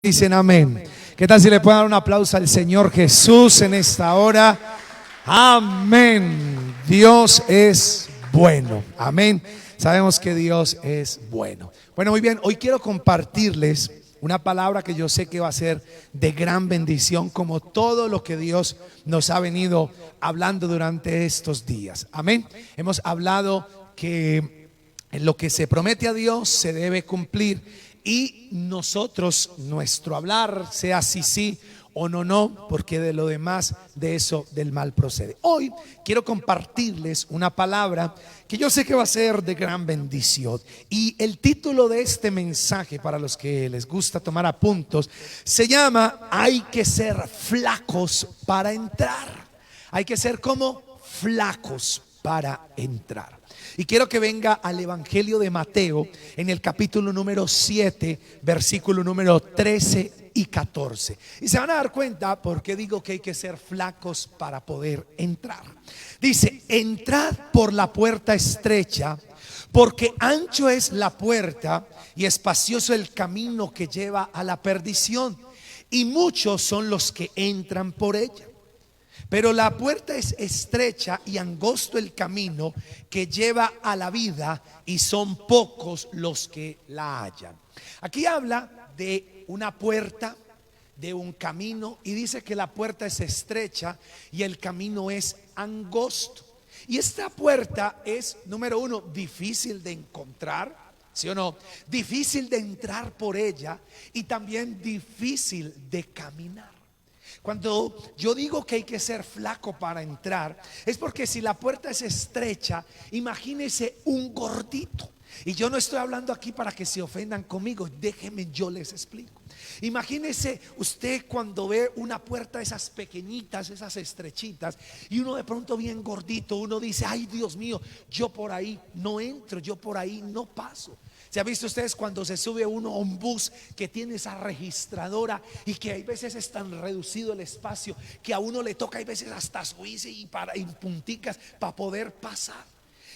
Dicen amén. ¿Qué tal si le pueden dar un aplauso al Señor Jesús en esta hora? Amén. Dios es bueno. Amén. Sabemos que Dios es bueno. Bueno, muy bien. Hoy quiero compartirles una palabra que yo sé que va a ser de gran bendición, como todo lo que Dios nos ha venido hablando durante estos días. Amén. Hemos hablado que lo que se promete a Dios se debe cumplir. Y nosotros, nuestro hablar, sea sí o no, porque de lo demás, de eso del mal procede. Hoy quiero compartirles una palabra que yo sé que va a ser de gran bendición. Y el título de este mensaje, para los que les gusta tomar apuntos, se llama: hay que ser flacos para entrar. Hay que ser como flacos para entrar. Y quiero que venga al Evangelio de Mateo en el capítulo número 7, versículo número 13 y 14. Y se van a dar cuenta por qué digo que hay que ser flacos para poder entrar. Dice: entrad por la puerta estrecha, porque ancho es la puerta y espacioso el camino que lleva a la perdición, y muchos son los que entran por ella. Pero la puerta es estrecha y angosto el camino que lleva a la vida, y son pocos los que la hallan. Aquí habla de una puerta, de un camino, y dice que la puerta es estrecha y el camino es angosto. Y esta puerta es, número uno, difícil de encontrar, ¿sí o no? Difícil de entrar por ella, y también difícil de caminar. Cuando yo digo que hay que ser flaco para entrar, es porque si la puerta es estrecha, imagínese un gordito. Y yo no estoy hablando aquí para que se ofendan conmigo, déjenme, yo les explico. Imagínese usted cuando ve una puerta, esas pequeñitas, esas estrechitas, y uno de pronto bien gordito, uno dice: ay, Dios mío, yo por ahí no entro, yo por ahí no paso. ¿Se ha visto ustedes cuando se sube uno a un bus que tiene esa registradora y que hay veces es tan reducido el espacio que a uno le toca hay veces hasta subirse y punticas para poder pasar?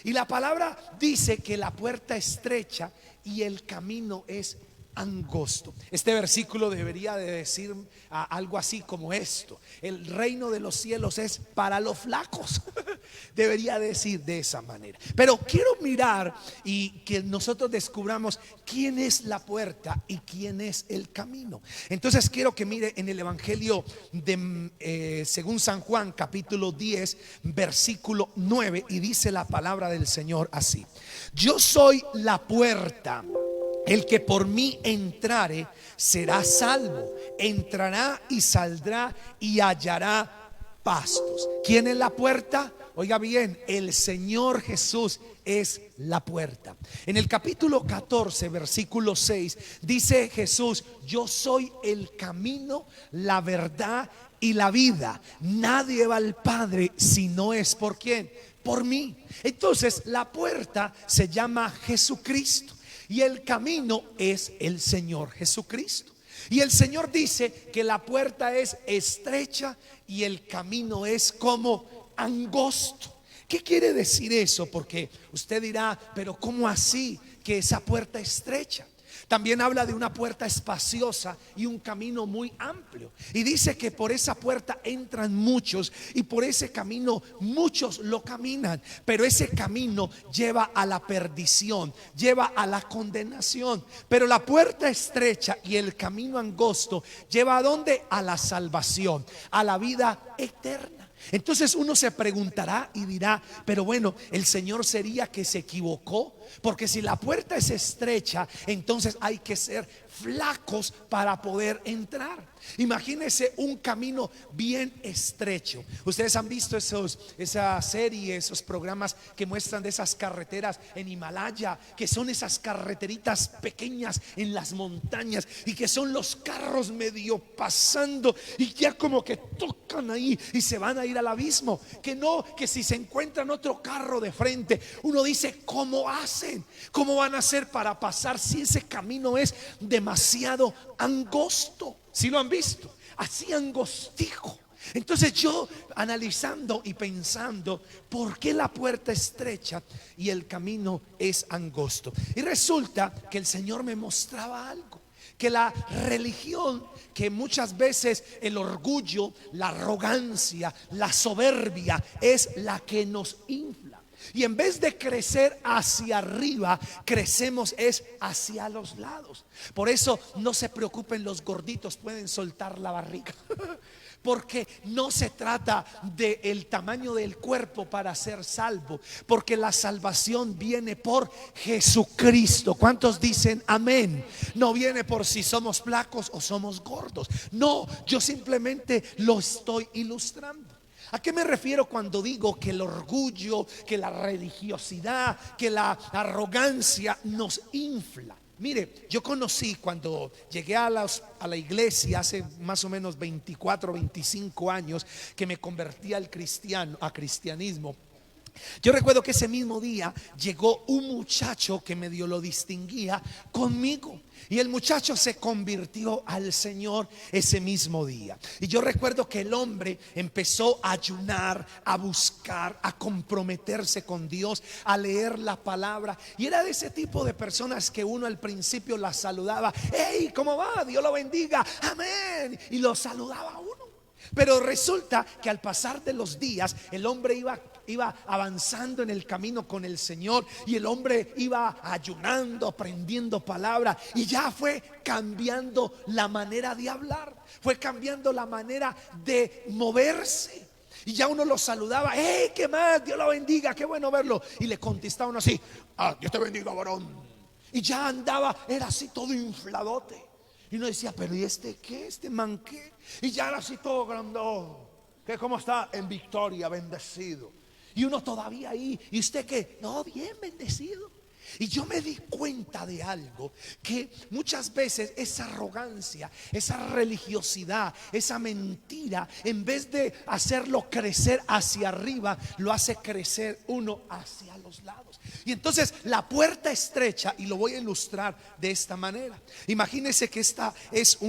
Y la palabra dice que la puerta es estrecha y el camino es angosto. Este versículo debería de decir algo así como esto: el reino de los cielos es para los flacos. Debería decir de esa manera. Pero quiero mirar y que nosotros descubramos quién es la puerta y quién es el camino. Entonces quiero que mire en el Evangelio de según San Juan, capítulo 10, versículo 9, y dice la palabra del Señor así: yo soy la puerta. El que por mí entrare será salvo, entrará y saldrá y hallará pastos. ¿Quién es la puerta? Oiga bien, el Señor Jesús es la puerta. En el capítulo 14, versículo 6, dice Jesús: yo soy el camino, la verdad y la vida. Nadie va al Padre si no es por ¿quién? Por mí. Entonces la puerta se llama Jesucristo. Y el camino es el Señor Jesucristo. Y el Señor dice que la puerta es estrecha y el camino es como angosto. ¿Qué quiere decir eso? Porque usted dirá: pero ¿cómo así que esa puerta es estrecha? También habla de una puerta espaciosa y un camino muy amplio. Y dice que por esa puerta entran muchos y por ese camino muchos lo caminan. Pero ese camino lleva a la perdición, lleva a la condenación. Pero la puerta estrecha y el camino angosto lleva ¿a dónde? A la salvación, a la vida eterna. Entonces uno se preguntará y dirá: pero bueno, el Señor sería que se equivocó, porque si la puerta es estrecha, entonces hay que ser flacos para poder entrar. Imagínense un camino bien estrecho. Ustedes han visto esa serie, esos programas que muestran de esas carreteras en Himalaya, que son esas carreteritas pequeñas en las montañas y que son los carros medio pasando y ya como que tocan ahí y se van a ir al abismo. Que no, que si se encuentran otro carro de frente, uno dice: ¿cómo hacen? ¿Cómo van a hacer para pasar si ese camino es demasiado angosto? Si lo han visto, así angostico. Entonces yo, analizando y pensando, ¿por qué la puerta es estrecha y el camino es angosto? Y resulta que el Señor me mostraba algo. que la religión, que muchas veces el orgullo, la arrogancia, la soberbia es la que nos infla. Y en vez de crecer hacia arriba, crecemos es hacia los lados. Por eso no se preocupen, los gorditos pueden soltar la barriga. Porque no se trata del tamaño del cuerpo para ser salvo, porque la salvación viene por Jesucristo. ¿Cuántos dicen amén? No viene por si somos flacos o somos gordos. No, yo simplemente lo estoy ilustrando. ¿A qué me refiero cuando digo que el orgullo, que la religiosidad, que la arrogancia nos infla? Mire, yo conocí cuando llegué a la iglesia hace más o menos 24, 25 años, que me convertí al cristianismo. Yo recuerdo que ese mismo día llegó un muchacho que medio lo distinguía conmigo, y el muchacho se convirtió al Señor ese mismo día. Y yo recuerdo que el hombre empezó a ayunar, a buscar, a comprometerse con Dios, a leer la palabra. Y era de ese tipo de personas que uno al principio la saludaba: hey, ¿cómo va? Dios lo bendiga, amén. Y lo saludaba a uno. Pero resulta que al pasar de los días, el hombre iba avanzando en el camino con el Señor, y el hombre iba ayunando, aprendiendo palabra, y ya fue cambiando la manera de hablar, fue cambiando la manera de moverse. Y ya uno lo saludaba: hey, ¿qué más? Dios lo bendiga, qué bueno verlo. Y le contestaba uno así: Dios te bendiga, varón. Y ya andaba, era así todo infladote. Y uno decía: pero ¿y este qué? ¿Este man qué? Y ya era así todo grandoso. ¿Qué? ¿Cómo está? En victoria, bendecido. Y uno todavía ahí. ¿Y usted qué? No, bien, bendecido. Y yo me di cuenta de algo, que muchas veces esa arrogancia, esa religiosidad, esa mentira, en vez de hacerlo crecer hacia arriba, lo hace crecer uno hacia los lados. Y entonces la puerta estrecha, y lo voy a ilustrar de esta manera. Imagínense que esta es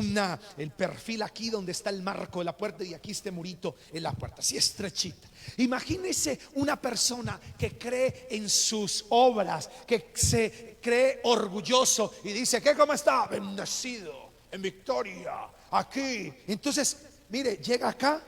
el perfil aquí donde está el marco de la puerta, y aquí este murito en la puerta, así estrechita. Imagínese una persona que cree en sus obras, que se cree orgulloso y dice: ¿qué? ¿Cómo está? Bendecido, en victoria, aquí. Entonces, mire, llega acá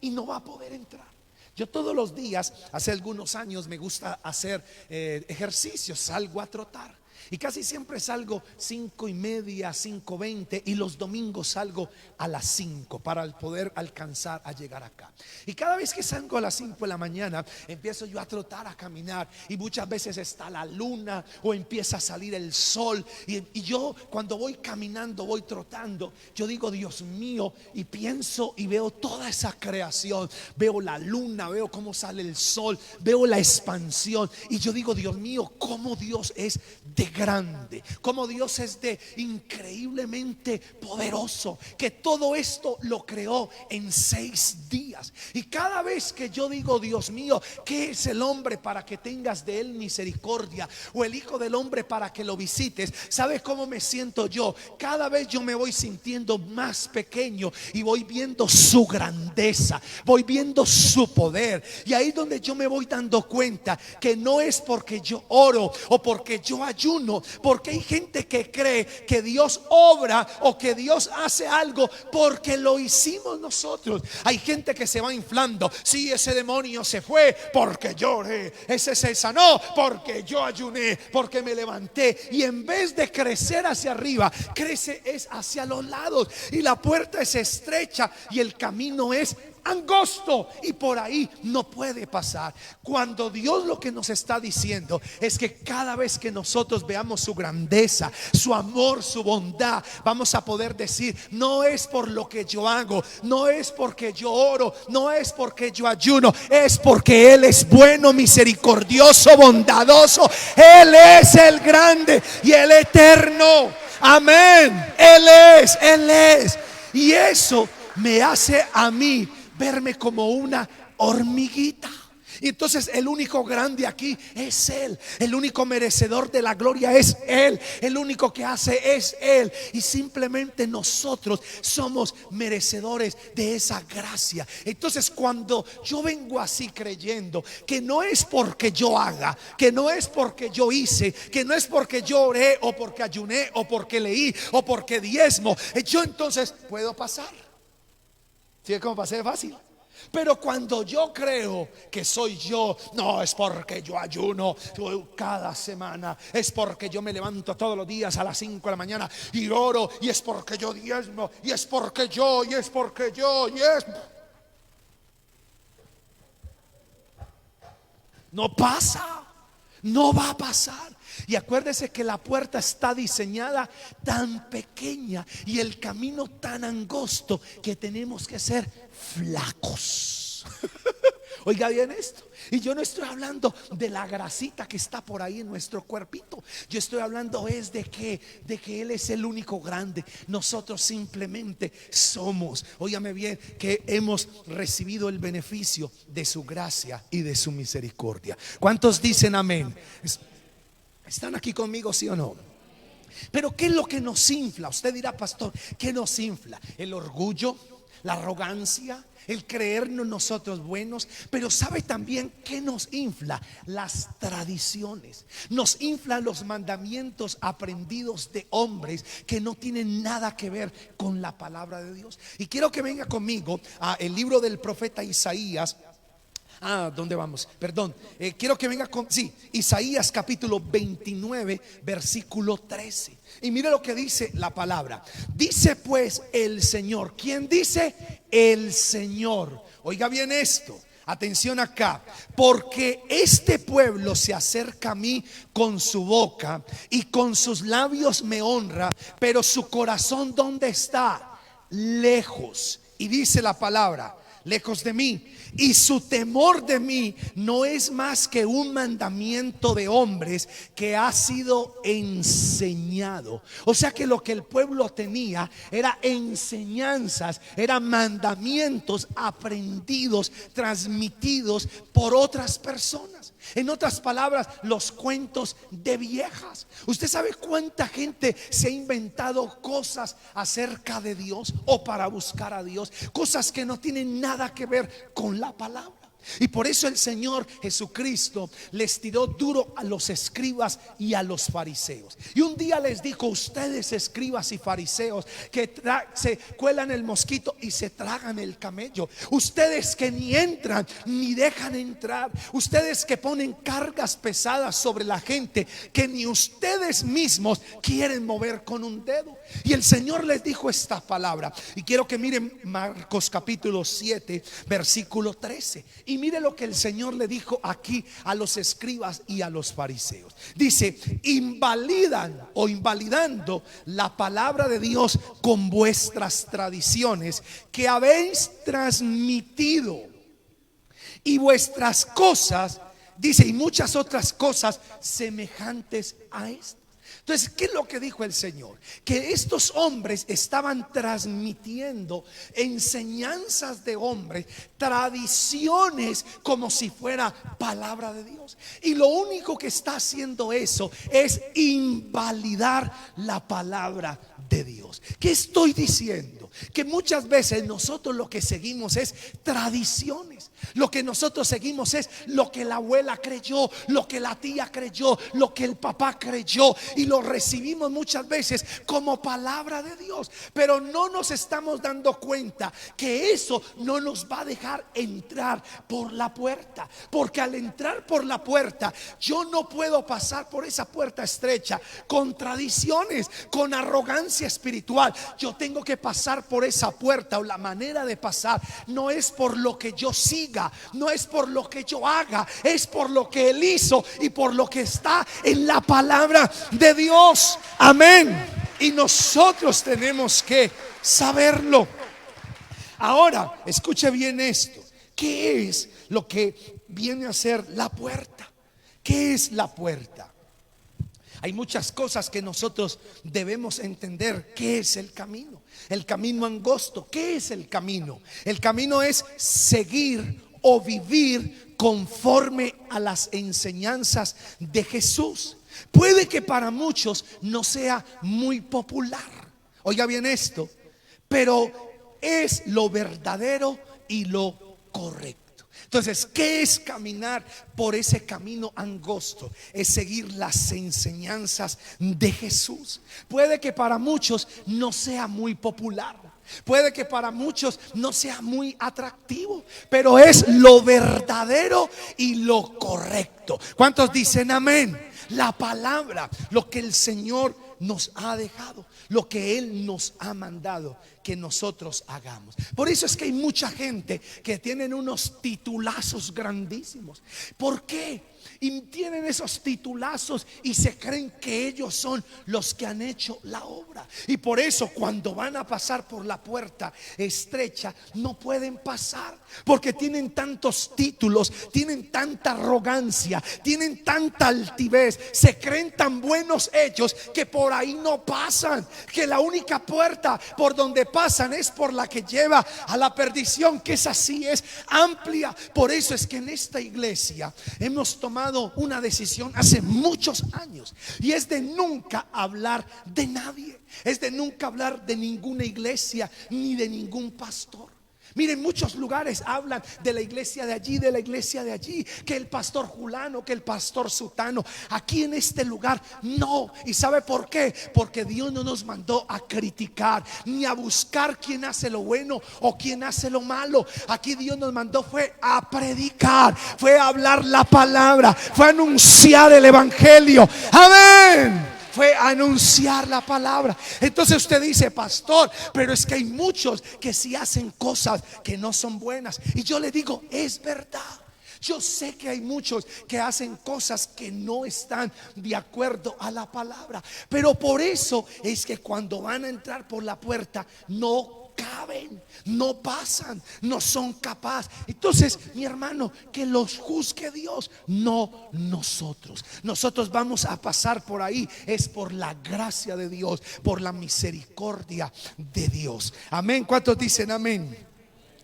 y no va a poder entrar. Yo todos los días, hace algunos años, me gusta hacer ejercicios, salgo a trotar. Y casi siempre salgo 5:30, 5:20, y los domingos salgo a las 5 para poder alcanzar a llegar acá. Y cada vez que salgo a las 5 de la mañana, empiezo yo a trotar, a caminar, y muchas veces está la luna o empieza a salir el sol, y yo cuando voy caminando, voy trotando, yo digo: Dios mío, y pienso y veo toda esa creación, veo la luna, veo cómo sale el sol, veo la expansión, y yo digo: Dios mío, cómo Dios es de grande, como Dios es de increíblemente poderoso, que todo esto lo creó en 6 días. Y cada vez que yo digo: Dios mío, ¿qué es el hombre para que tengas de él misericordia? O el hijo del hombre para que lo visites. ¿Sabes cómo me siento yo? Cada vez yo me voy sintiendo más pequeño, y voy viendo su grandeza, voy viendo su poder. Y ahí es donde yo me voy dando cuenta que no es porque yo oro o porque yo ayuno, porque hay gente que cree que Dios obra o que Dios hace algo porque lo hicimos nosotros. Hay gente que se va inflando: sí, ese demonio se fue porque yo oré, ese se sanó porque yo ayuné, porque me levanté. Y en vez de crecer hacia arriba, crece es hacia los lados, y la puerta es estrecha y el camino es angosto, y por ahí no puede pasar. Cuando Dios lo que nos está diciendo es que cada vez que nosotros veamos su grandeza, su amor, su bondad, vamos a poder decir: no es por lo que yo hago, no es porque yo oro, no es porque yo ayuno, es porque Él es bueno, misericordioso, bondadoso. Él es el grande y el eterno. Amén. Él es. Y eso me hace a mí verme como una hormiguita. Y entonces el único grande aquí es Él. El único merecedor de la gloria es Él. El único que hace es Él. Y simplemente nosotros somos merecedores de esa gracia. Entonces cuando yo vengo así creyendo que no es porque yo haga, que no es porque yo hice, que no es porque yo oré o porque ayuné o porque leí o porque diezmo, yo entonces puedo pasar. ¿Sí? ¿Cómo pasé? Fácil. Pero cuando yo creo que soy yo, no es porque yo ayuno cada semana, es porque yo me levanto todos los días a las 5 de la mañana y oro, y es porque yo diezmo, y es porque yo, y es porque yo, y es... No pasa, no va a pasar. Y acuérdese que la puerta está diseñada tan pequeña y el camino tan angosto que tenemos que ser flacos. Oiga bien esto. Y yo no estoy hablando de la grasita que está por ahí en nuestro cuerpito. Yo estoy hablando es de que Él es el único grande. Nosotros simplemente somos, óigame bien, que hemos recibido el beneficio de su gracia y de su misericordia. ¿Cuántos dicen amén? ¿Están aquí conmigo, sí o no? Pero ¿qué es lo que nos infla? Usted dirá, pastor, ¿qué nos infla? El orgullo, la arrogancia, el creernos nosotros buenos. Pero ¿sabe también qué nos infla? Las tradiciones. Nos inflan los mandamientos aprendidos de hombres que no tienen nada que ver con la palabra de Dios. Y quiero que venga conmigo a el libro del profeta Isaías. ¿Dónde vamos? Perdón, quiero que venga con, sí, Isaías capítulo 29 versículo 13. Y mire lo que dice la palabra. Dice pues el Señor. ¿Quién dice? El Señor. Oiga bien esto. Atención acá, porque este pueblo se acerca a mí con su boca y con sus labios me honra, pero su corazón ¿dónde está? Lejos. Y dice la palabra, lejos de mí. Y su temor de mí no es más que un mandamiento de hombres que ha sido enseñado. O sea que lo que el pueblo tenía era enseñanzas, eran mandamientos aprendidos, transmitidos por otras personas. En otras palabras, los cuentos de viejas. ¿Usted sabe cuánta gente se ha inventado cosas acerca de Dios o para buscar a Dios? Cosas que no tienen nada que ver con la palabra. Y por eso el Señor Jesucristo les tiró duro a los escribas y a los fariseos. Y un día les dijo: ustedes escribas y fariseos que se cuelan el mosquito y se tragan el camello, ustedes que ni entran ni dejan entrar, ustedes que ponen cargas pesadas sobre la gente que ni ustedes mismos quieren mover con un dedo. Y el Señor les dijo esta palabra. Y quiero que miren Marcos capítulo 7 versículo 13. Y mire lo que el Señor le dijo aquí a los escribas y a los fariseos. Dice: invalidan o invalidando la palabra de Dios con vuestras tradiciones que habéis transmitido, y vuestras cosas, dice, y muchas otras cosas semejantes a esto. Entonces, ¿qué es lo que dijo el Señor? Que estos hombres estaban transmitiendo enseñanzas de hombres, tradiciones, como si fuera palabra de Dios. Y lo único que está haciendo eso es invalidar la palabra de Dios. ¿Qué estoy diciendo? Que muchas veces nosotros lo que seguimos es tradiciones. Lo que nosotros seguimos es lo que la abuela creyó, lo que la tía creyó, lo que el papá creyó, y lo recibimos muchas veces como palabra de Dios. Pero no nos estamos dando cuenta que eso no nos va a dejar entrar por la puerta. Porque al entrar por la puerta, yo no puedo pasar por esa puerta estrecha con tradiciones, con arrogancia espiritual. Yo tengo que pasar por esa puerta, o la manera de pasar no es por lo que yo siga, no es por lo que yo haga, es por lo que Él hizo y por lo que está en la palabra de Dios. Amén. Y nosotros tenemos que saberlo. Ahora, escuche bien esto. ¿Qué es lo que viene a ser la puerta? ¿Qué es la puerta? Hay muchas cosas que nosotros debemos entender. ¿Qué es el camino? El camino angosto. ¿Qué es el camino? El camino es seguir o vivir conforme a las enseñanzas de Jesús. Puede que para muchos no sea muy popular, oiga bien esto, pero es lo verdadero y lo correcto. Entonces, ¿qué es caminar por ese camino angosto? Es seguir las enseñanzas de Jesús. Puede que para muchos no sea muy popular, puede que para muchos no sea muy atractivo, pero es lo verdadero y lo correcto. ¿Cuántos dicen amén? La palabra, lo que el Señor nos ha dejado, lo que Él nos ha mandado que nosotros hagamos. Por eso es que hay mucha gente que tienen unos titulazos grandísimos. ¿Por qué? Y tienen esos titulazos y se creen que ellos son los que han hecho la obra. Y por eso cuando van a pasar por la puerta estrecha no pueden pasar, porque tienen tantos títulos, tienen tanta arrogancia, tienen tanta altivez, se creen tan buenos ellos que por ahí no pasan, que la única puerta por donde pasan es por la que lleva a la perdición, que es así, es amplia. Por eso es que en esta iglesia hemos tomado una decisión hace muchos años, y es de nunca hablar de nadie, es de nunca hablar de ninguna iglesia ni de ningún pastor. Miren, muchos lugares hablan de la iglesia de allí, de la iglesia de allí, que el pastor Julano, que el pastor Sutano. Aquí en este lugar no. ¿Y sabe por qué? Porque Dios no nos mandó a criticar ni a buscar quién hace lo bueno o quién hace lo malo. Aquí Dios nos mandó fue a predicar, fue a hablar la palabra, fue a anunciar el evangelio. Amén. Fue a anunciar la palabra. Entonces usted dice, pastor, pero es que hay muchos que sí hacen cosas que no son buenas. Y yo le digo, es verdad. Yo sé que hay muchos que hacen cosas que no están de acuerdo a la palabra, pero por eso es que cuando van a entrar por la puerta no caben, no pasan, no son capaces. Entonces, mi hermano, que los juzgue Dios, no nosotros. Nosotros vamos a pasar por ahí, es por la gracia de Dios, por la misericordia de Dios. Amén. ¿Cuántos dicen amén?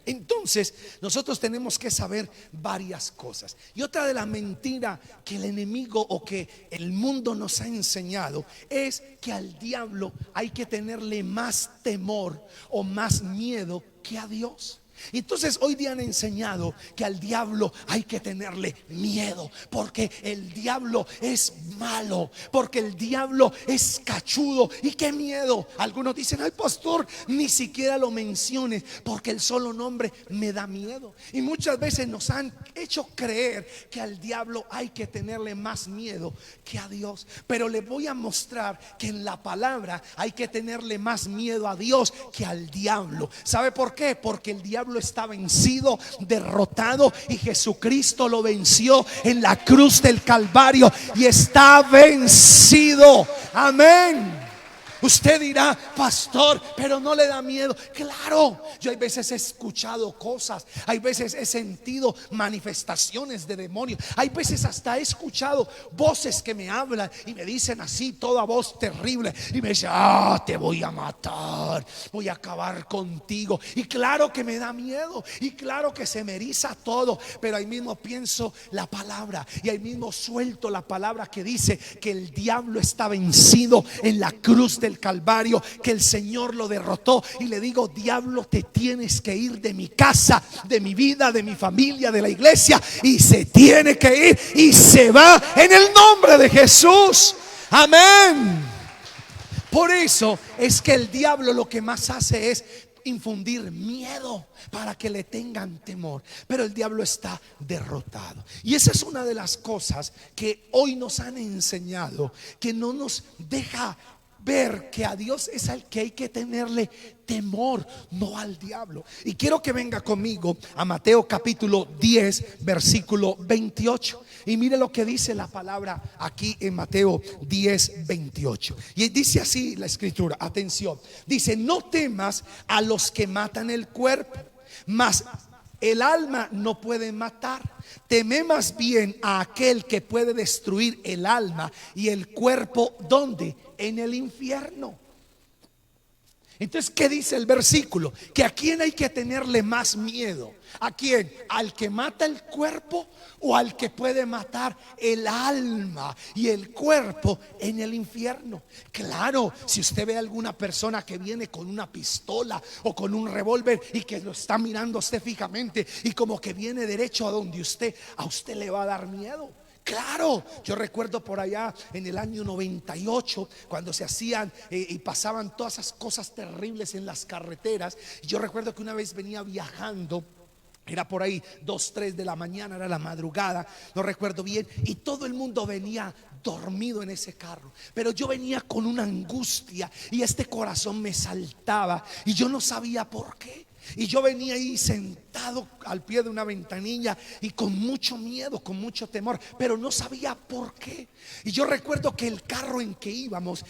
Entonces nosotros tenemos que saber varias cosas. Y otra de la mentira que el enemigo o que el mundo nos ha enseñado es que al diablo hay que tenerle más temor o más miedo que a Dios. Entonces hoy día han enseñado que al diablo hay que tenerle miedo, porque el diablo es malo, porque el diablo es cachudo. Y qué miedo. Algunos dicen, ay pastor, ni siquiera lo menciones, porque el solo nombre me da miedo. Y muchas veces nos han hecho creer que al diablo hay que tenerle más miedo que a Dios. Pero le voy a mostrar que en la palabra hay que tenerle más miedo a Dios que al diablo. ¿Sabe por qué? Porque el diablo está vencido, derrotado, y Jesucristo lo venció en la cruz del Calvario y está vencido. Amén. Usted dirá, pastor, pero no le da miedo. Claro, yo hay veces he escuchado cosas, hay veces he sentido manifestaciones de demonios, hay veces hasta he escuchado voces que me hablan y me dicen así, toda voz terrible, y me dicen, te voy a matar, voy a acabar contigo. Y claro que me da miedo, y claro que se me eriza todo, pero ahí mismo pienso la palabra, y ahí mismo suelto la palabra que dice que el diablo está vencido en la cruz del Calvario, que el Señor lo derrotó. Y le digo, diablo, te tienes que ir de mi casa, de mi vida, de mi familia, de la iglesia, y se tiene que ir, y se va en el nombre de Jesús. Amén. Por eso es que el diablo lo que más hace es infundir miedo para que le tengan temor, pero el diablo está derrotado. Y esa es una de las cosas que hoy nos han enseñado, que no nos deja ver que a Dios es al que hay que tenerle temor, no al diablo. Y quiero que venga conmigo a Mateo capítulo 10 versículo 28. Y mire lo que dice la palabra aquí en Mateo 10, 28. Y dice así la escritura, atención. Dice, no temas a los que matan el cuerpo, mas el alma no puede matar. Teme más bien a aquel que puede destruir el alma y el cuerpo, ¿dónde? En el infierno. Entonces, ¿qué dice el versículo? Que a quién hay que tenerle más miedo. ¿A quién? ¿Al que mata el cuerpo o al que puede matar el alma y el cuerpo en el infierno? Claro, si usted ve a alguna persona que viene con una pistola o con un revólver y que lo está mirando a usted fijamente y como que viene derecho a donde usted, a usted le va a dar miedo. Claro, yo recuerdo por allá en el año 98 cuando se hacían y pasaban todas esas cosas terribles en las carreteras. Yo recuerdo que una vez venía viajando, era por ahí 2, 3 de la mañana, era la madrugada, no recuerdo bien, y todo el mundo venía dormido en ese carro, pero yo venía con una angustia y este corazón me saltaba y yo no sabía por qué. Y yo venía ahí sentado al pie de una ventanilla y con mucho miedo, con mucho temor, pero no sabía por qué. Y yo recuerdo que el carro en que íbamos,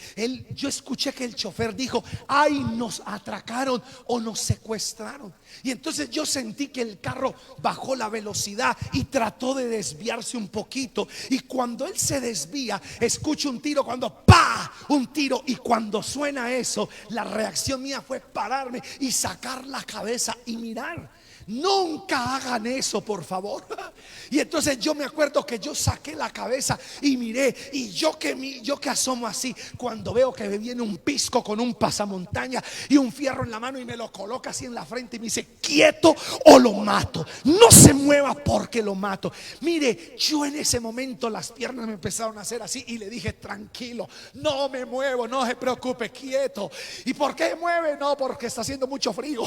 yo escuché que el chofer dijo: ay, nos atracaron o nos secuestraron. Y entonces yo sentí que el carro bajó la velocidad y trató de desviarse un poquito. Y cuando él se desvía, escucho un tiro, cuando ¡pa! Un tiro. Y cuando suena eso, la reacción mía fue pararme y sacar la cabeza y mirar. Nunca hagan eso, por favor. Y entonces yo me acuerdo que yo saqué la cabeza y miré, y yo que asomo así, cuando veo que me viene un pisco con un pasamontaña y un fierro en la mano y me lo coloca así en la frente y me dice: quieto o lo mato, no se mueva porque lo mato. Mire, yo en ese momento las piernas me empezaron a hacer así y le dije: tranquilo, no me muevo, no se preocupe, quieto. ¿Y por qué mueve? No, porque está haciendo mucho frío.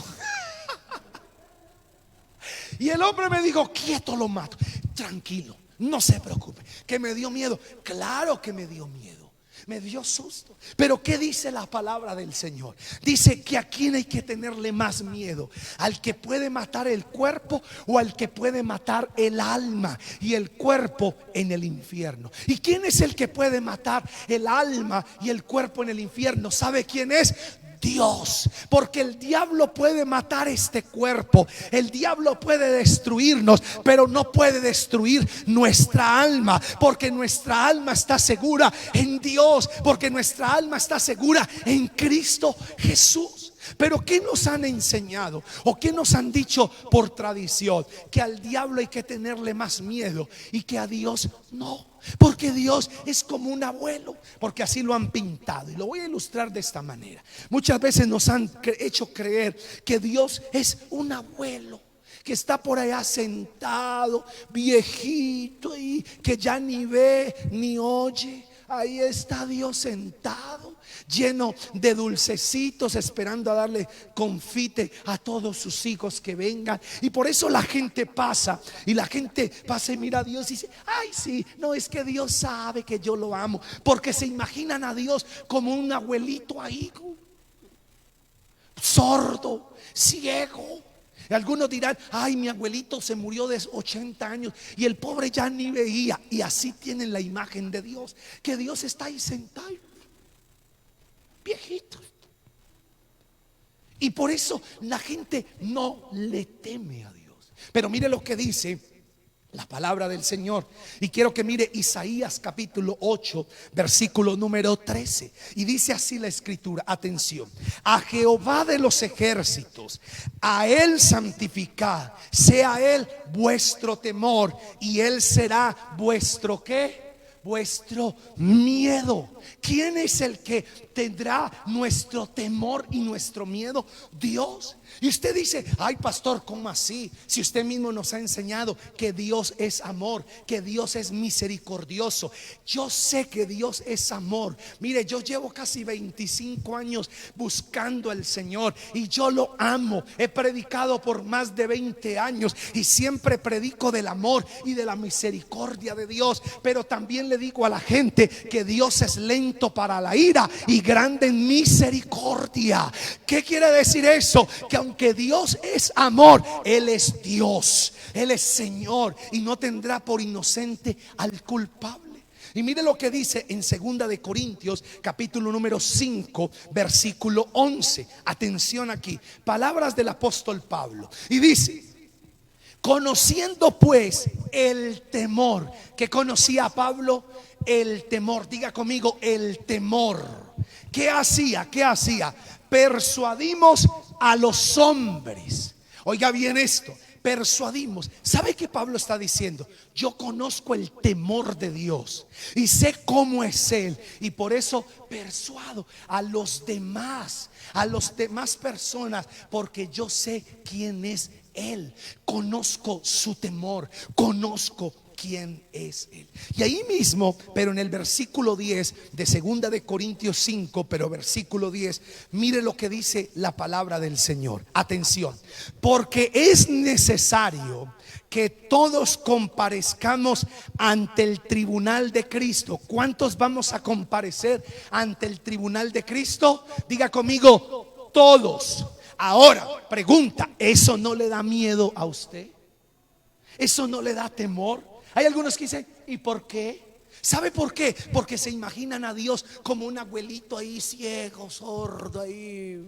Y el hombre me dijo: quieto, lo mato. Tranquilo, no se preocupe. ¿Que me dio miedo? Claro que me dio miedo, me dio susto. Pero ¿qué dice la palabra del Señor? Dice que a quién hay que tenerle más miedo: al que puede matar el cuerpo o al que puede matar el alma y el cuerpo en el infierno. ¿Y quién es el que puede matar el alma y el cuerpo en el infierno? ¿Sabe quién es? Dios. Porque el diablo puede matar este cuerpo, el diablo puede destruirnos, pero no puede destruir nuestra alma, porque nuestra alma está segura en Dios, porque nuestra alma está segura en Cristo Jesús. Pero ¿qué nos han enseñado o qué nos han dicho por tradición? Que al diablo hay que tenerle más miedo y que a Dios no. Porque Dios es como un abuelo, porque así lo han pintado. Y lo voy a ilustrar de esta manera. Muchas veces nos han hecho creer que Dios es un abuelo que está por allá sentado, viejito, y que ya ni ve ni oye. Ahí está Dios sentado, lleno de dulcecitos, esperando a darle confite a todos sus hijos que vengan. Y por eso la gente pasa, y la gente pasa y mira a Dios y dice: ay, sí, no, es que Dios sabe que yo lo amo. Porque se imaginan a Dios como un abuelito ahí, sordo, ciego. Y algunos dirán: ay, mi abuelito se murió de 80 años y el pobre ya ni veía. Y así tienen la imagen de Dios, que Dios está ahí sentado, viejito. Y por eso la gente no le teme a Dios. Pero mire lo que dice la palabra del Señor. Y quiero que mire Isaías capítulo 8, versículo número 13. Y dice así la escritura, atención: a Jehová de los ejércitos, a Él santificad, sea Él vuestro temor, y Él será vuestro ¿qué? Vuestro miedo. ¿Quién es el que tendrá nuestro temor y nuestro miedo? Dios. Y usted dice: ay, pastor, ¿cómo así? Si usted mismo nos ha enseñado que Dios es amor, que Dios es misericordioso. Yo sé que Dios es amor. Mire, yo llevo casi 25 años buscando al Señor y yo lo amo. He predicado por más de 20 años y siempre predico del amor y de la misericordia de Dios. Pero también le digo a la gente que Dios es lento para la ira y grande en misericordia. ¿Qué quiere decir eso? Que aunque Dios es amor, Él es Dios, Él es Señor, y no tendrá por inocente al culpable. Y mire lo que dice en 2 de Corintios capítulo número 5, versículo 11. Atención aquí, palabras del apóstol Pablo. Y dice: conociendo pues el temor. ¿Qué conocía Pablo? El temor. Diga conmigo: el temor. ¿Qué hacía? ¿Qué hacía? Persuadimos a los hombres. Oiga bien esto, persuadimos. ¿Sabe qué Pablo está diciendo? Yo conozco el temor de Dios y sé cómo es Él, y por eso persuado a las demás personas, porque yo sé quién es Él. Conozco su temor, conozco quién es Él. Y ahí mismo, pero en el versículo 10 de segunda de Corintios 5, pero versículo 10, mire lo que dice la palabra del Señor. Atención, porque es necesario que todos comparezcamos ante el tribunal de Cristo. ¿Cuántos vamos a comparecer ante el tribunal de Cristo? Diga conmigo, todos. Ahora, pregunta, ¿eso no le da miedo a usted? ¿Eso no le da temor? Hay algunos que dicen, ¿y por qué? ¿Sabe por qué? Porque se imaginan a Dios como un abuelito ahí ciego, sordo ahí,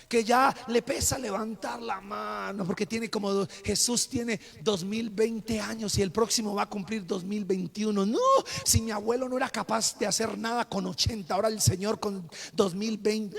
que ya le pesa levantar la mano, porque tiene como, Jesús tiene 2020 años y el próximo va a cumplir 2021. No, si mi abuelo no era capaz de hacer nada con 80, ahora el Señor con 2020.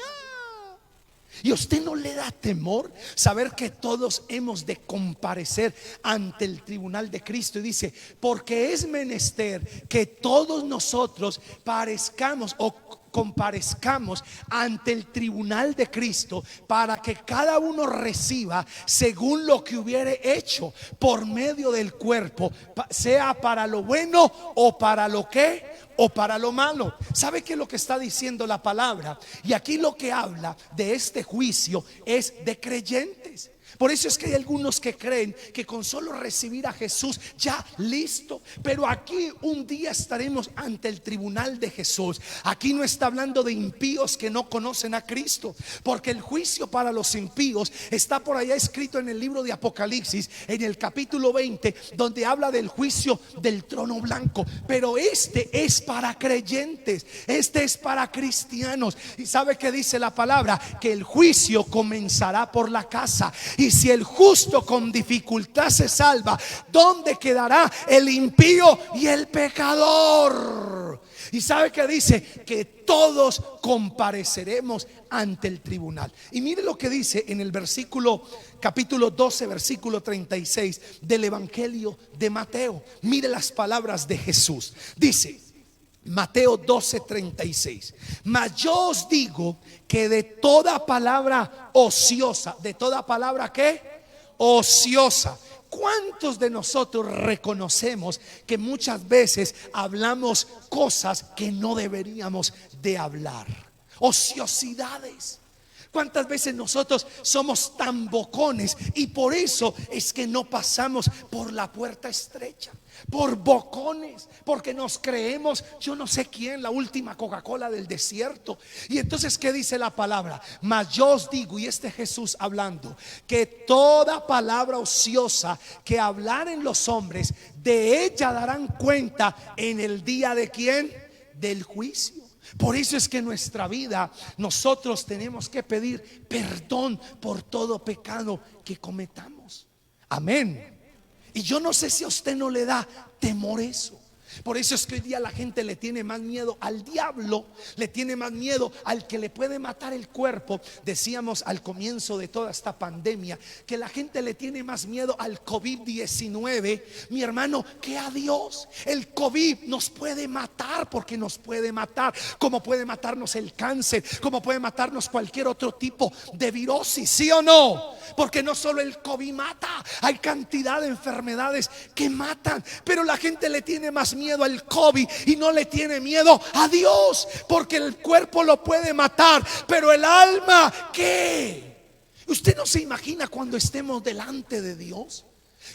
¿Y a usted no le da temor saber que todos hemos de comparecer ante el tribunal de Cristo? Y dice, porque es menester que todos nosotros parezcamos o comparezcamos ante el tribunal de Cristo, para que cada uno reciba según lo que hubiere hecho por medio del cuerpo, sea para lo bueno o para lo que o para lo malo. ¿Sabe qué es lo que está diciendo la palabra? Y aquí lo que habla de este juicio es de creyentes. Por eso es que hay algunos que creen que con solo recibir a Jesús ya listo. Pero aquí un día estaremos ante el tribunal de Jesús. Aquí no está hablando de impíos que no conocen a Cristo, porque el juicio para los impíos está por allá escrito en el libro de Apocalipsis, en el capítulo 20, donde habla del juicio del trono blanco. Pero este es para creyentes, este es para cristianos. Y ¿sabe qué dice la palabra? Que el juicio comenzará por la casa. Y si el justo con dificultad se salva, ¿dónde quedará el impío y el pecador? Y ¿sabe qué dice? Que todos compareceremos ante el tribunal. Y mire lo que dice en el versículo, capítulo 12, versículo 36 del Evangelio de Mateo. Mire las palabras de Jesús. Dice Mateo 12:36: mas yo os digo que de toda palabra ociosa, ¿de toda palabra qué? Ociosa. ¿Cuántos de nosotros reconocemos que muchas veces hablamos cosas que no deberíamos de hablar? Ociosidades. ¿Cuántas veces nosotros somos tan bocones y por eso es que no pasamos por la puerta estrecha? Por bocones, porque nos creemos yo no sé quién, la última Coca-Cola del desierto. Y entonces, ¿qué dice la palabra? Mas yo os digo, y Jesús hablando, que toda palabra ociosa que hablaren los hombres, de ella darán cuenta en el día de ¿quién? Del juicio. Por eso es que en nuestra vida nosotros tenemos que pedir perdón por todo pecado que cometamos. Amén. Y yo no sé si a usted no le da temor eso. Por eso es que hoy día la gente le tiene más miedo al diablo, le tiene más miedo al que le puede matar el cuerpo. Decíamos al comienzo de toda esta pandemia que la gente le tiene más miedo al COVID-19, mi hermano, que a Dios. El COVID nos puede matar, porque nos puede matar, como puede matarnos el cáncer, como puede matarnos cualquier otro tipo de virosis, ¿sí o no? Porque no solo el COVID mata, hay cantidad de enfermedades que matan. Pero la gente le tiene más miedo al COVID y no le tiene miedo a Dios, porque el cuerpo lo puede matar, pero el alma, ¿qué? ¿Usted no se imagina cuando estemos delante de Dios?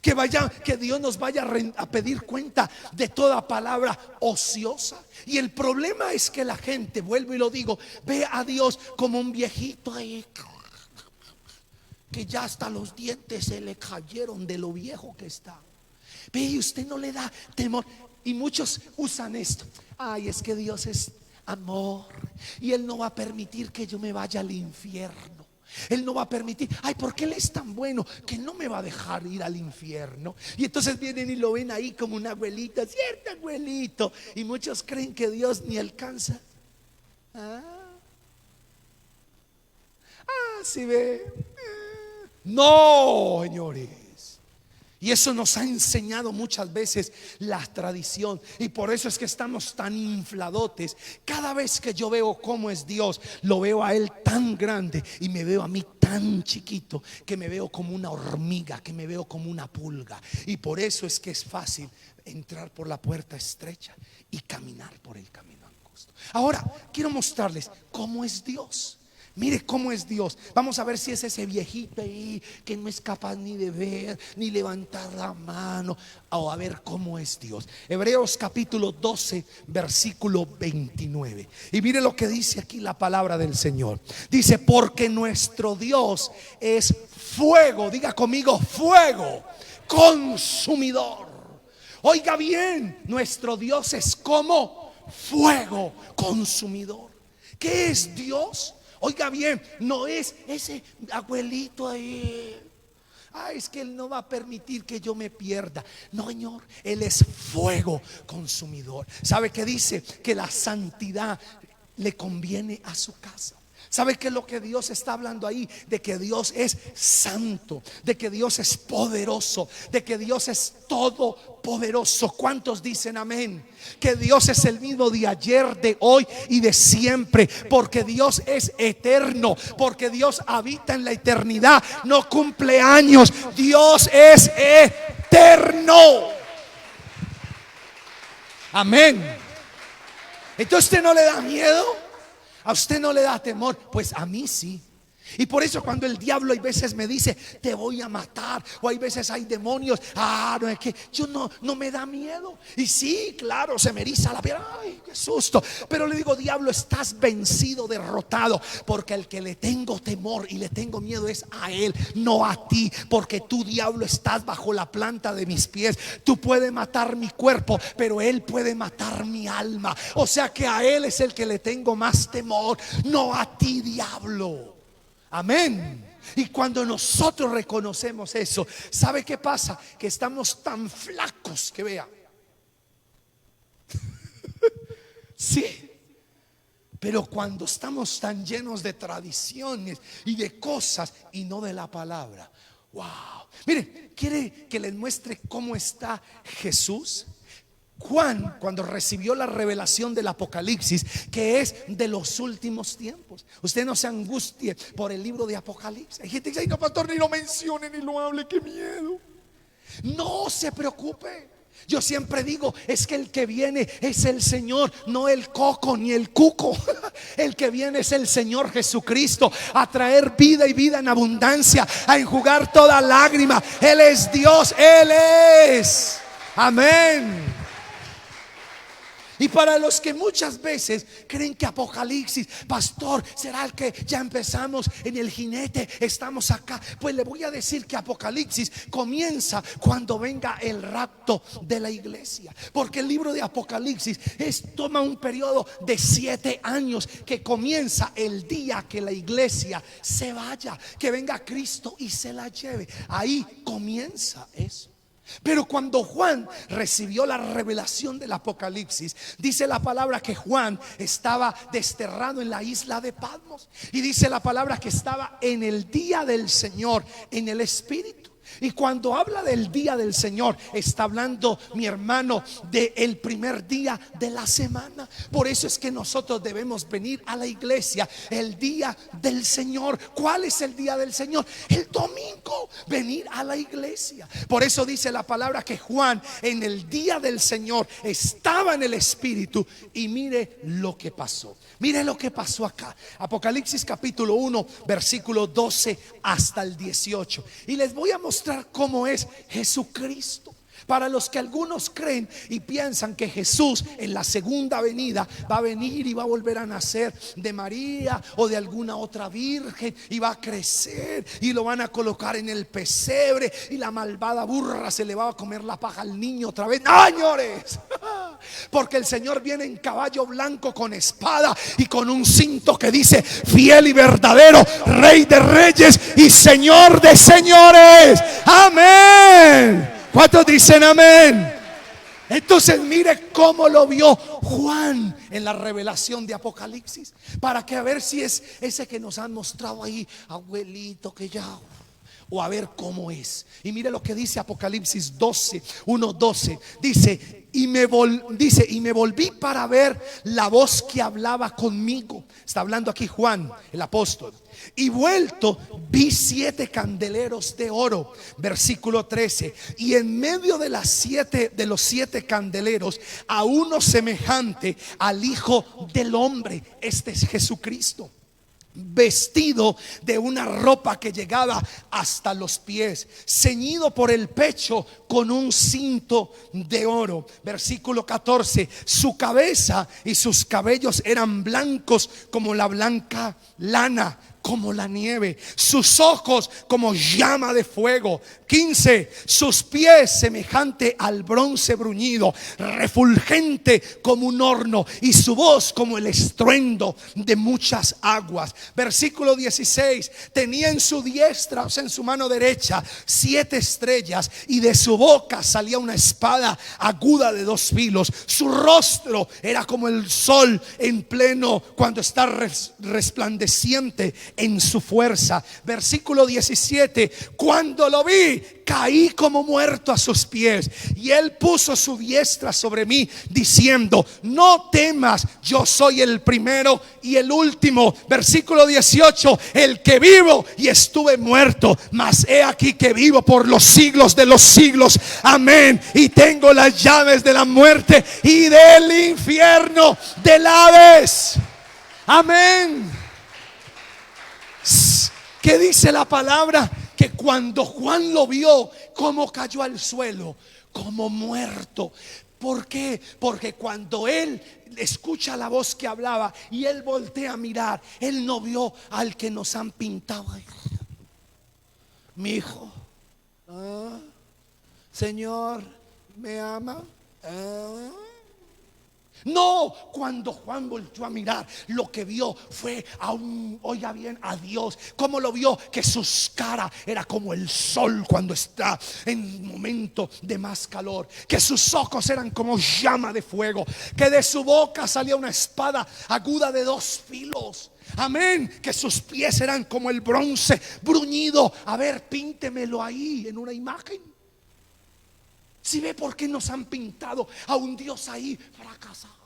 Que Dios nos vaya a pedir cuenta de toda palabra ociosa. Y el problema es que la gente, vuelvo y lo digo, ve a Dios como un viejito ahí, que ya hasta los dientes se le cayeron de lo viejo que está. Ve, y usted no le da temor. Y muchos usan esto: ay, es que Dios es amor y Él no va a permitir que yo me vaya al infierno. Él no va a permitir, ay, porque Él es tan bueno que no me va a dejar ir al infierno. Y entonces vienen y lo ven ahí como un abuelito, cierto abuelito. Y muchos creen que Dios ni alcanza Si ve. No, señores. Y eso nos ha enseñado muchas veces la tradición. Y por eso es que estamos tan infladotes. Cada vez que yo veo cómo es Dios, lo veo a Él tan grande y me veo a mí tan chiquito, que me veo como una hormiga, que me veo como una pulga. Y por eso es que es fácil entrar por la puerta estrecha y caminar por el camino angosto. Ahora quiero mostrarles cómo es Dios. Mire cómo es Dios. Vamos a ver si es ese viejito ahí que no es capaz ni de ver, ni levantar la mano, o a ver cómo es Dios. Hebreos capítulo 12, versículo 29. Y mire lo que dice aquí la palabra del Señor. Dice: porque nuestro Dios es fuego. Diga conmigo: fuego consumidor. Oiga bien, nuestro Dios es como fuego consumidor. ¿Qué es Dios? Oiga bien, no es ese abuelito ahí. Es que Él no va a permitir que yo me pierda. No, Señor, Él es fuego consumidor. ¿Sabe qué dice? Que la santidad le conviene a su casa. ¿Sabe qué es lo que Dios está hablando ahí? De que Dios es santo, de que Dios es poderoso, de que Dios es todopoderoso. ¿Cuántos dicen amén? Que Dios es el mismo de ayer, de hoy y de siempre. Porque Dios es eterno, porque Dios habita en la eternidad, no cumple años. Dios es eterno. Amén. Entonces, ¿usted no le da miedo? ¿A usted no le da temor? Pues a mí sí. Y por eso cuando el diablo hay veces me dice: te voy a matar, o hay veces hay demonios, no es que yo no me da miedo. Y sí, claro, se me eriza la piel, ay, qué susto. Pero le digo: diablo, estás vencido, derrotado, porque el que le tengo temor y le tengo miedo es a él, no a ti. Porque tú, diablo, estás bajo la planta de mis pies. Tú puedes matar mi cuerpo, pero él puede matar mi alma. O sea que a él es el que le tengo más temor, no a ti, diablo. Amén. Y cuando nosotros reconocemos eso, ¿sabe qué pasa? Que estamos tan flacos que vea. Sí. Pero cuando estamos tan llenos de tradiciones y de cosas y no de la palabra. Wow. Mire, ¿quiere que les muestre cómo está Jesús? Juan, cuando recibió la revelación del Apocalipsis, que es de los últimos tiempos. Usted no se angustie por el libro de Apocalipsis. Hay gente que dice: ay, no, pastor, ni lo mencione ni lo hable, qué miedo. No se preocupe. Yo siempre digo: es que el que viene es el Señor, no el coco ni el cuco. El que viene es el Señor Jesucristo, a traer vida y vida en abundancia, a enjugar toda lágrima. Él es Dios, Él es. Amén. Y para los que muchas veces creen que Apocalipsis, pastor, será el que ya empezamos en el jinete, estamos acá, pues le voy a decir que Apocalipsis comienza cuando venga el rapto de la iglesia. Porque el libro de Apocalipsis toma un periodo de 7 años, que comienza el día que la iglesia se vaya, que venga Cristo y se la lleve. Ahí comienza eso. Pero cuando Juan recibió la revelación del Apocalipsis, dice la palabra que Juan estaba desterrado en la isla de Patmos. Y dice la palabra que estaba en el día del Señor, en el Espíritu. Y cuando habla del día del Señor, está hablando, mi hermano, del primer día de la semana. Por eso es que nosotros debemos venir a la iglesia el día del Señor. ¿Cuál es el día del Señor? El domingo, venir a la iglesia. Por eso dice la palabra que Juan en el día del Señor estaba en el Espíritu. Y mire lo que pasó. Mire lo que pasó acá. Apocalipsis capítulo 1, versículo 12 hasta el 18. Y les voy a mostrar cómo es Jesucristo. Para los que algunos creen y piensan que Jesús en la segunda venida va a venir y va a volver a nacer de María o de alguna otra virgen, y va a crecer y lo van a colocar en el pesebre y la malvada burra se le va a comer la paja al niño otra vez. ¡No, señores! Porque el Señor viene en caballo blanco con espada y con un cinto que dice: fiel y verdadero, Rey de reyes y Señor de señores. Amén. ¿Cuántos dicen amén? Entonces mire cómo lo vio Juan en la revelación de Apocalipsis, para que a ver si es ese que nos han mostrado ahí, abuelito, que ya, o a ver cómo es. Y mire lo que dice Apocalipsis 12, 1:12. Dice, y me volví para ver la voz que hablaba conmigo. Está hablando aquí Juan, el apóstol. Y vuelto, vi 7 candeleros de oro. Versículo 13. Y en medio de los 7 candeleros, a uno semejante al Hijo del Hombre. Este es Jesucristo, vestido de una ropa que llegaba hasta los pies, ceñido por el pecho con un cinto de oro. Versículo 14. Su cabeza y sus cabellos eran blancos como la blanca lana, como la nieve, sus ojos como llama de fuego. 15. Sus pies semejante al bronce bruñido, refulgente como un horno, y su voz como el estruendo de muchas aguas. Versículo 16. Tenía en su diestra, o sea, en su mano derecha, 7 estrellas, y de su boca salía una espada aguda de 2 filos. Su rostro era como el sol en pleno, cuando está resplandeciente en su fuerza. Versículo 17. Cuando lo vi, caí como muerto a sus pies, y él puso su diestra sobre mí, diciendo: no temas, yo soy el primero y el último. Versículo 18. El que vivo y estuve muerto, mas he aquí que vivo por los siglos de los siglos. Amén. Y tengo las llaves de la muerte y del infierno, del Hades. Amén. ¿Qué dice la palabra? Que cuando Juan lo vio, como cayó al suelo, como muerto. ¿Por qué? Porque cuando él escucha la voz que hablaba y él voltea a mirar, él no vio al que nos han pintado ahí. Mi hijo, Señor, ¿me ama? No, cuando Juan volvió a mirar, lo que vio fue oiga bien, a Dios. ¿Cómo lo vio? Que su cara era como el sol cuando está en un momento de más calor, que sus ojos eran como llama de fuego, que de su boca salía una espada aguda de 2 filos. Amén. Que sus pies eran como el bronce bruñido. A ver, píntemelo ahí en una imagen. Si ve por qué nos han pintado a un Dios ahí fracasado.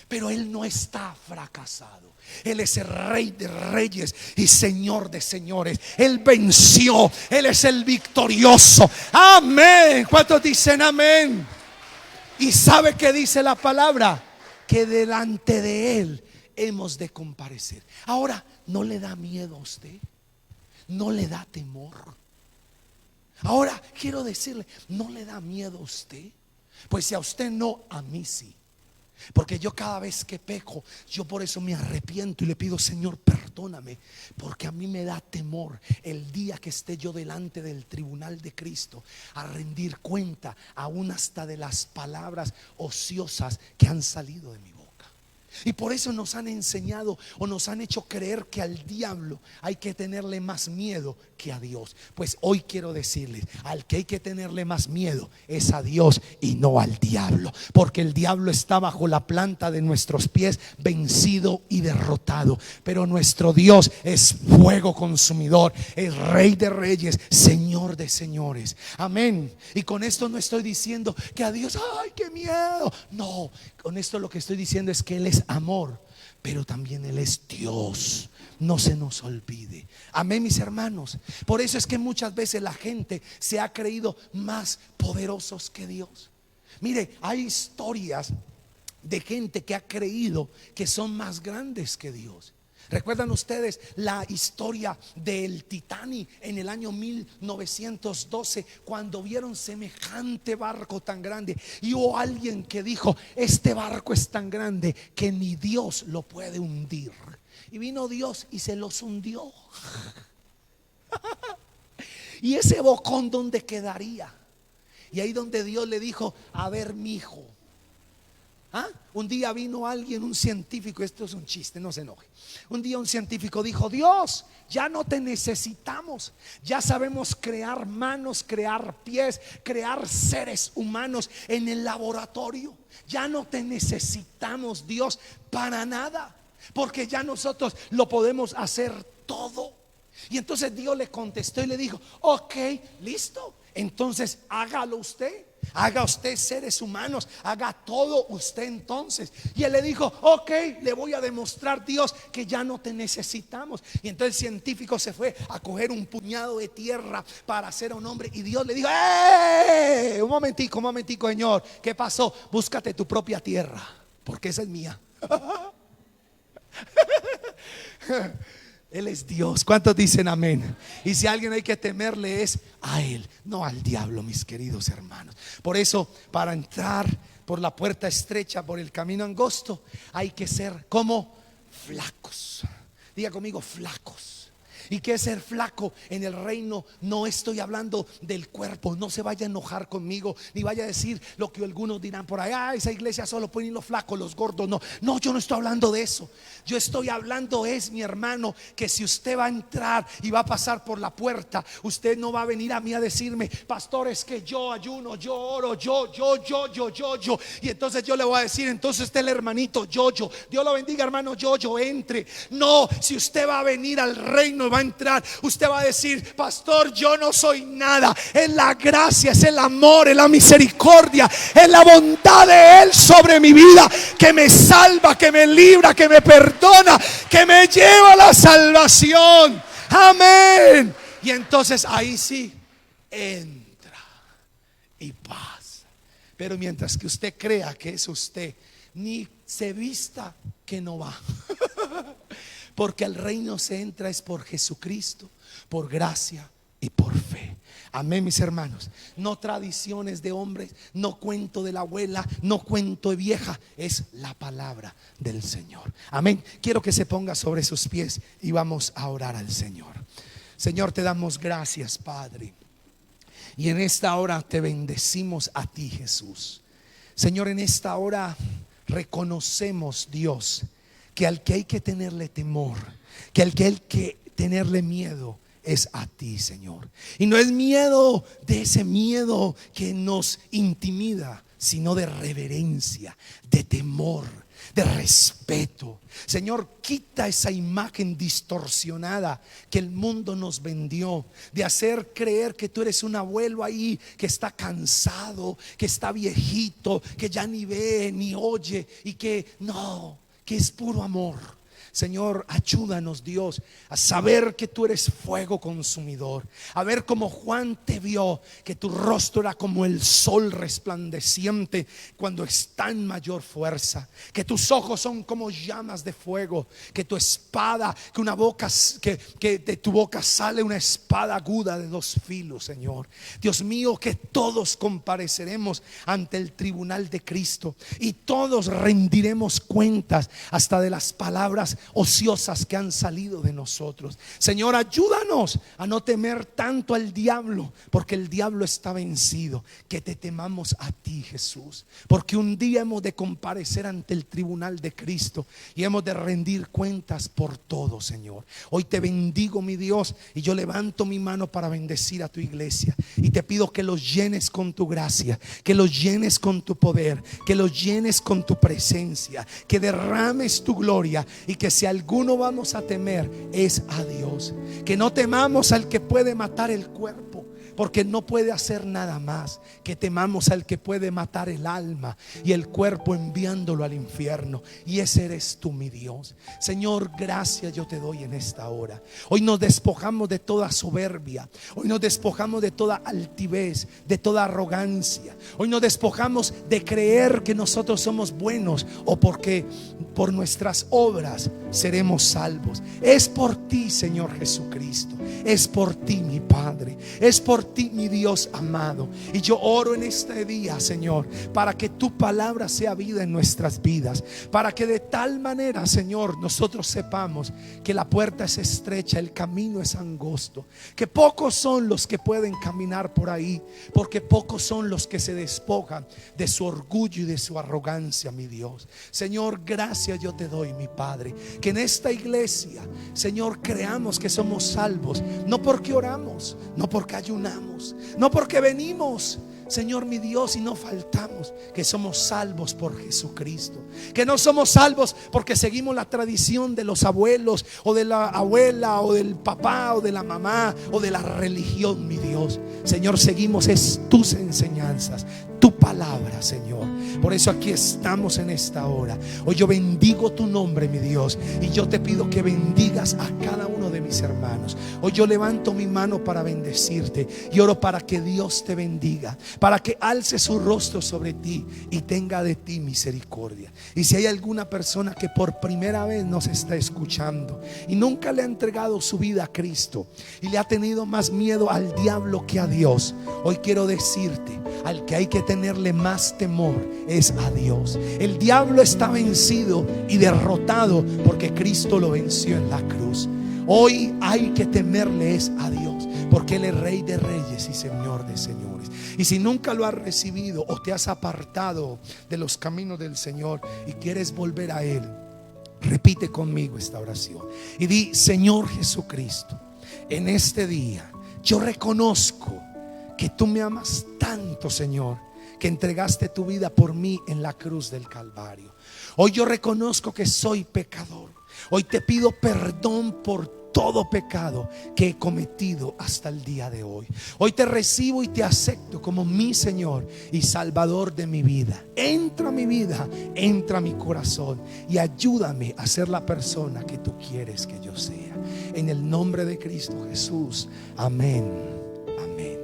Pero Él no está fracasado. Él es el Rey de reyes y Señor de señores. Él venció. Él es el victorioso. Amén. ¿Cuántos dicen amén? Y sabe que dice la palabra, que delante de Él hemos de comparecer. Ahora, ¿no le da miedo a usted? ¿No le da temor? Ahora quiero decirle, ¿no le da miedo a usted? Pues si a usted no, a mí sí. Porque yo cada vez que peco, yo por eso me arrepiento y le pido: Señor, perdóname, porque a mí me da temor el día que esté yo delante del tribunal de Cristo a rendir cuenta, aún hasta de las palabras ociosas que han salido de mi boca. Y por eso nos han enseñado o nos han hecho creer que al diablo hay que tenerle más miedo que a Dios. Pues hoy quiero decirles, al que hay que tenerle más miedo es a Dios y no al diablo, porque el diablo está bajo la planta de nuestros pies, vencido y derrotado. Pero nuestro Dios es fuego consumidor, es Rey de reyes, Señor de señores. Amén. Y con esto no estoy diciendo que a Dios, ay, qué miedo. No, con esto lo que estoy diciendo es que Él es amor, pero también Él es Dios. No se nos olvide. Amén, mis hermanos. Por eso es que muchas veces la gente se ha creído más poderosos que Dios. Mire, hay historias de gente que ha creído que son más grandes que Dios. ¿Recuerdan ustedes la historia del Titanic en el año 1912, cuando vieron semejante barco tan grande? Y hubo alguien que dijo: este barco es tan grande que ni Dios lo puede hundir. Y vino Dios y se los hundió. Y ese bocón, ¿dónde quedaría? Y ahí donde Dios le dijo: a ver, mi hijo, ¿Ah? Un día vino alguien, un científico, esto es un chiste, no se enoje. Un día un científico dijo: Dios, ya no te necesitamos, ya sabemos crear manos, crear pies, crear seres humanos en el laboratorio. Ya no te necesitamos, Dios, para nada, porque ya nosotros lo podemos hacer todo. Y entonces Dios le contestó y le dijo: ok, listo, entonces hágalo usted. Haga usted seres humanos, haga todo usted entonces. Y él le dijo: ok, le voy a demostrar, Dios, que ya no te necesitamos. Y entonces el científico se fue a coger un puñado de tierra para hacer a un hombre. Y Dios le dijo: ¡eh! Un momentico, Señor, ¿qué pasó? Búscate tu propia tierra, porque esa es mía. Él es Dios. ¿Cuántos dicen amén? Y si a alguien hay que temerle es a Él, no al diablo, mis queridos hermanos. Por eso, para entrar por la puerta estrecha, por el camino angosto, hay que ser como flacos. Diga conmigo: flacos. ¿Y qué es ser flaco en el reino? No estoy hablando del cuerpo. No se vaya a enojar conmigo, ni vaya a decir lo que algunos dirán por ahí: ah, esa iglesia solo pueden ir los flacos, los gordos. No, yo no estoy hablando de eso. Yo estoy hablando mi hermano, que si usted va a entrar y va a pasar por la puerta, usted no va a venir a mí a decirme: pastor, es que yo ayuno, yo oro, yo. Y entonces yo le voy a decir: entonces usted, el hermanito yo. Dios lo bendiga, hermano yo, entre. No, si usted va a venir al reino y va a entrar, usted va a decir: pastor, yo no soy nada. Es la gracia, es el amor, es la misericordia, es la bondad de Él sobre mi vida, que me salva, que me libra, que me perdona, que me lleva a la salvación. Amén. Y entonces ahí sí entra y pasa. Pero mientras que usted crea que es usted, ni se vista que no va. Porque al reino se entra es por Jesucristo, por gracia y por fe. Amén, mis hermanos. No tradiciones de hombres, no cuento de la abuela, no cuento de vieja, es la palabra del Señor. Amén. Quiero que se ponga sobre sus pies y vamos a orar al Señor. Señor, te damos gracias, Padre. Y en esta hora te bendecimos a ti, Jesús. Señor, en esta hora reconocemos, Dios, que al que hay que tenerle temor, que al que hay que tenerle miedo es a ti, Señor. Y no es miedo de ese miedo que nos intimida, sino de reverencia, de temor, de respeto. Señor, quita esa imagen distorsionada que el mundo nos vendió, de hacer creer que tú eres un abuelo ahí que está cansado, que está viejito, que ya ni ve ni oye, y que no, que es puro amor. Señor, ayúdanos, Dios, a saber que tú eres fuego consumidor, a ver como Juan te vio, que tu rostro era como el sol resplandeciente cuando está en mayor fuerza, que tus ojos son como llamas de fuego, que tu espada, que una boca, que de tu boca sale una espada aguda de 2 filos, Señor. Dios mío, que todos compareceremos ante el tribunal de Cristo y todos rendiremos cuentas hasta de las palabras ociosas que han salido de nosotros. Señor, ayúdanos a no temer tanto al diablo, porque el diablo está vencido. Que te temamos a ti, Jesús, porque un día hemos de comparecer ante el tribunal de Cristo y hemos de rendir cuentas por todo, Señor. Hoy te bendigo, mi Dios, y yo levanto mi mano para bendecir a tu iglesia y te pido que los llenes con tu gracia, que los llenes con tu poder, que los llenes con tu presencia, que derrames tu gloria, y que si alguno vamos a temer es a Dios. Que no temamos al que puede matar el cuerpo, porque no puede hacer nada más. Que temamos al que puede matar el alma y el cuerpo enviándolo al infierno, y ese eres tú, mi Dios. Señor, gracias yo te doy en esta hora. Hoy nos despojamos de toda soberbia, hoy nos despojamos de toda altivez, de toda arrogancia. Hoy nos despojamos de creer que nosotros somos buenos o porque por nuestras obras seremos salvos. Es por ti, Señor Jesucristo. es por ti, mi Padre, es por ti, mi Dios amado. Y yo oro en este día, Señor, para que tu palabra sea vida en nuestras vidas, para que de tal manera, Señor, nosotros sepamos que la puerta es estrecha, el camino es angosto, que pocos son los que pueden caminar por ahí, porque pocos son los que se despojan de su orgullo y de su arrogancia, mi Dios. Señor, gracias yo te doy, mi Padre, que en esta iglesia, Señor, creamos que somos salvos, no porque oramos, no porque ayunamos, no porque venimos, Señor mi Dios, y no faltamos, que somos salvos por Jesucristo, que no somos salvos porque seguimos la tradición de los abuelos o de la abuela o del papá o de la mamá o de la religión, mi Dios. Señor, seguimos es tus enseñanzas, tu palabra, Señor. Por eso aquí estamos en esta hora. Hoy yo bendigo tu nombre, mi Dios, y yo te pido que bendigas a cada uno de mis hermanos. Hoy yo levanto mi mano para bendecirte y oro para que Dios te bendiga, para que alce su rostro sobre ti y tenga de ti misericordia. Y si hay alguna persona que por primera vez nos está escuchando y nunca le ha entregado su vida a Cristo y le ha tenido más miedo al diablo que a Dios, hoy quiero decirte: al que hay que tenerle más temor es a Dios. El diablo está vencido y derrotado porque Cristo lo venció en la cruz. Hoy hay que temerle es a Dios, porque Él es Rey de reyes y Señor de señores. Y si nunca lo has recibido o te has apartado de los caminos del Señor y quieres volver a Él, repite conmigo esta oración y di: Señor Jesucristo, en este día yo reconozco que tú me amas tanto, Señor, que entregaste tu vida por mí en la cruz del Calvario. Hoy yo reconozco que soy pecador. Hoy te pido perdón por todo pecado que he cometido hasta el día de hoy. Hoy te recibo y te acepto como mi Señor y Salvador de mi vida. Entra a mi vida, entra a mi corazón y ayúdame a ser la persona que tú quieres que yo sea. En el nombre de Cristo Jesús. Amén. Amén.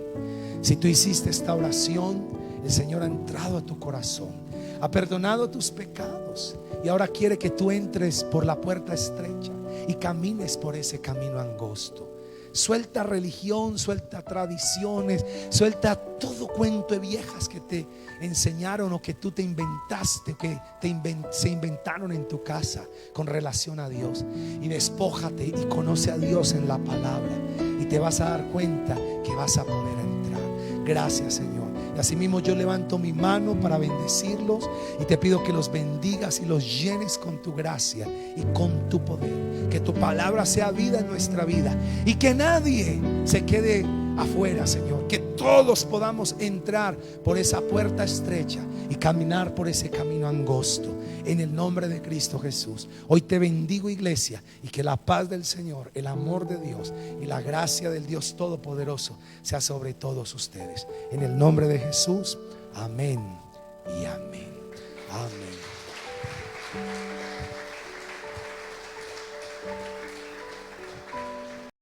Si tú hiciste esta oración, el Señor ha entrado a tu corazón, ha perdonado tus pecados y ahora quiere que tú entres por la puerta estrecha y camines por ese camino angosto. Suelta religión, suelta tradiciones, suelta todo cuento de viejas que te enseñaron o que tú te inventaste, que se inventaron en tu casa con relación a Dios, y despójate y conoce a Dios en la palabra y te vas a dar cuenta que vas a poder entrar. Gracias, Señor. Y asimismo yo levanto mi mano para bendecirlos y te pido que los bendigas y los llenes con tu gracia y con tu poder. Que tu palabra sea vida en nuestra vida y que nadie se quede afuera, Señor. Que todos podamos entrar por esa puerta estrecha y caminar por ese camino angosto. En el nombre de Cristo Jesús. Hoy te bendigo, iglesia, y que la paz del Señor, el amor de Dios y la gracia del Dios Todopoderoso sea sobre todos ustedes. En el nombre de Jesús. Amén y amén.